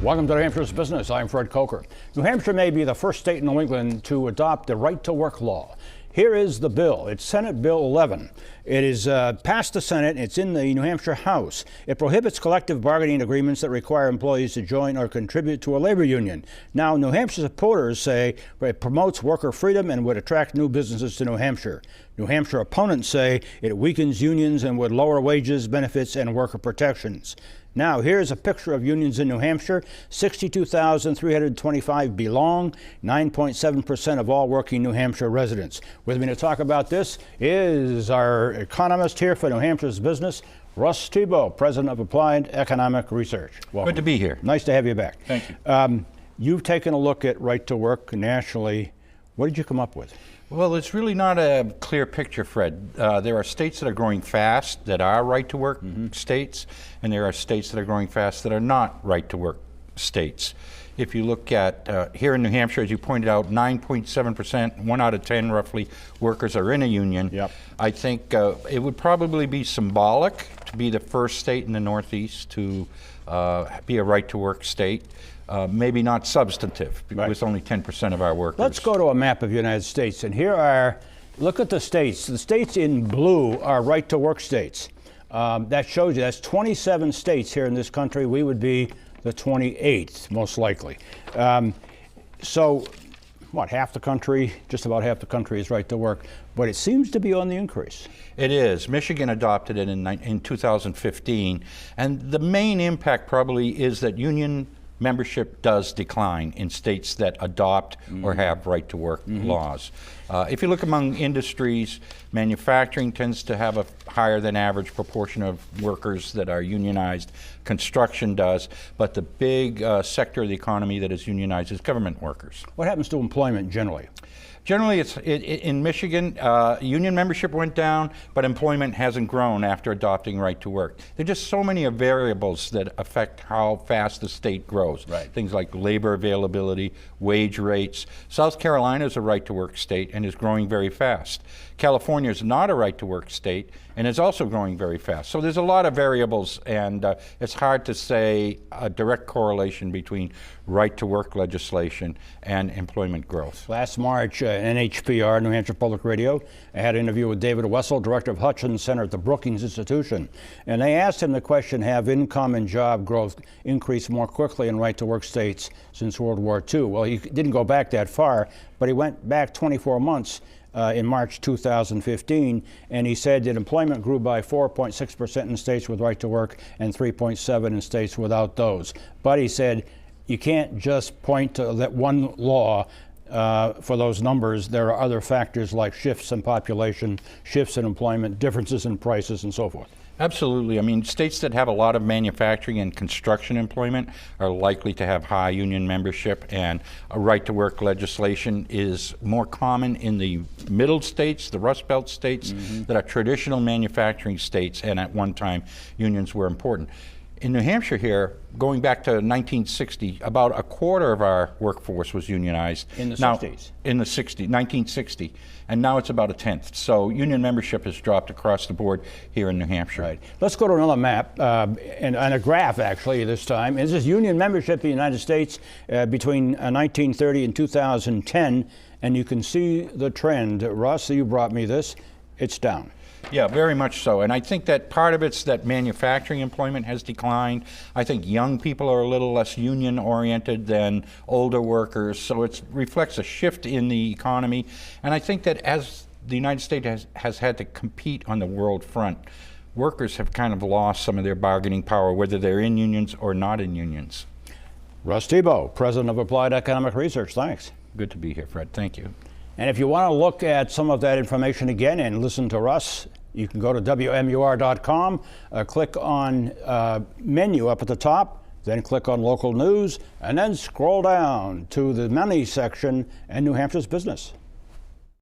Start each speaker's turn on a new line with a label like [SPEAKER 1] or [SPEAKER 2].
[SPEAKER 1] Welcome to New Hampshire's Business. I'm Fred Coker. New Hampshire may be the first state in New England to adopt the right-to-work law. Here is the bill. It's Senate Bill 11. It is passed the Senate. It's in the New Hampshire House. It prohibits collective bargaining agreements that require employees to join or contribute to a labor union. Now, New Hampshire supporters say it promotes worker freedom and would attract new businesses to New Hampshire. New Hampshire opponents say it weakens unions and would lower wages, benefits, and worker protections. Now, here's a picture of unions in New Hampshire. 62,325 belong, 9.7% of all working New Hampshire residents. With me to talk about this is our economist here for New Hampshire's Business, Russ Thibeault, President of Applied Economic Research. Welcome.
[SPEAKER 2] Good to be here.
[SPEAKER 1] Nice to have you back.
[SPEAKER 2] Thank you.
[SPEAKER 1] You've taken a look at right to work nationally. What did you come up with?
[SPEAKER 2] Well, it's really not a clear picture, Fred. There are states that are growing fast that are right-to-work states, and there are states that are growing fast that are not right-to-work states. If you look at here in New Hampshire, as you pointed out, 9.7%, 1 out of 10 roughly, workers are in a union.
[SPEAKER 1] Yep.
[SPEAKER 2] I think it would probably be symbolic to be the first state in the Northeast to be a right-to-work state. Maybe not substantive,
[SPEAKER 1] Right.
[SPEAKER 2] with only 10% of our workers.
[SPEAKER 1] Let's go to a map of the United States, and here are, look at the states. The states in blue are right-to-work states. That shows you that's 27 states here in this country. We would be the 28th, most likely. So, what, half the country, just about half the country is right to work, but it seems to be on the increase.
[SPEAKER 2] It is. Michigan adopted it in 2015, and the main impact probably is that union membership does decline in states that adopt or have right-to-work laws. If you look among industries, manufacturing tends to have a higher than average proportion of workers that are unionized. Construction does, but the big sector of the economy that is unionized is government workers.
[SPEAKER 1] What happens to employment generally?
[SPEAKER 2] Generally, in Michigan, union membership went down, but employment hasn't grown after adopting right to work. There are just so many variables that affect how fast the state grows.
[SPEAKER 1] Right.
[SPEAKER 2] Things like labor availability, wage rates. South Carolina is a right to work state and is growing very fast. California is not a right to work state and is also growing very fast. So there's a lot of variables, and it's hard to say a direct correlation between right to work legislation and employment growth.
[SPEAKER 1] Last March, NHPR, New Hampshire Public Radio, I had an interview with David Wessel, director of Hutchins Center at the Brookings Institution. And they asked him the question, have income and job growth increased more quickly in right-to-work states since World War II? Well, he didn't go back that far, but he went back 24 months in March 2015, and he said that employment grew by 4.6% in states with right to work and 3.7% in states without those. But he said, you can't just point to that one law for those numbers. There are other factors like shifts in population, shifts in employment, differences in prices, and so forth.
[SPEAKER 2] Absolutely. I mean, states that have a lot of manufacturing and construction employment are likely to have high union membership, and a right-to-work legislation is more common in the middle states, the Rust Belt states, that are traditional manufacturing states, and at one time unions were important. In New Hampshire here, going back to 1960, about a quarter of our workforce was unionized.
[SPEAKER 1] In the 60s?
[SPEAKER 2] In the 1960. And now it's about a tenth. So union membership has dropped across the board here in New Hampshire.
[SPEAKER 1] Right. Let's go to another map, and a graph actually this time. This is union membership in the United States between 1930 and 2010, and you can see the trend. Russ, you brought me this. It's down.
[SPEAKER 2] Yeah, very much so. And I think that part of it's that manufacturing employment has declined. I think young people are a little less union oriented than older workers. So it reflects a shift in the economy. And I think that as the United States has had to compete on the world front, workers have kind of lost some of their bargaining power, whether they're in unions or not in unions.
[SPEAKER 1] Russ Thibeault, President of Applied Economic Research. Thanks.
[SPEAKER 2] Good to be here, Fred. Thank you.
[SPEAKER 1] And if you want to look at some of that information again and listen to Russ, you can go to WMUR.com, click on menu up at the top, then click on local news, and then scroll down to the money section and New Hampshire's Business.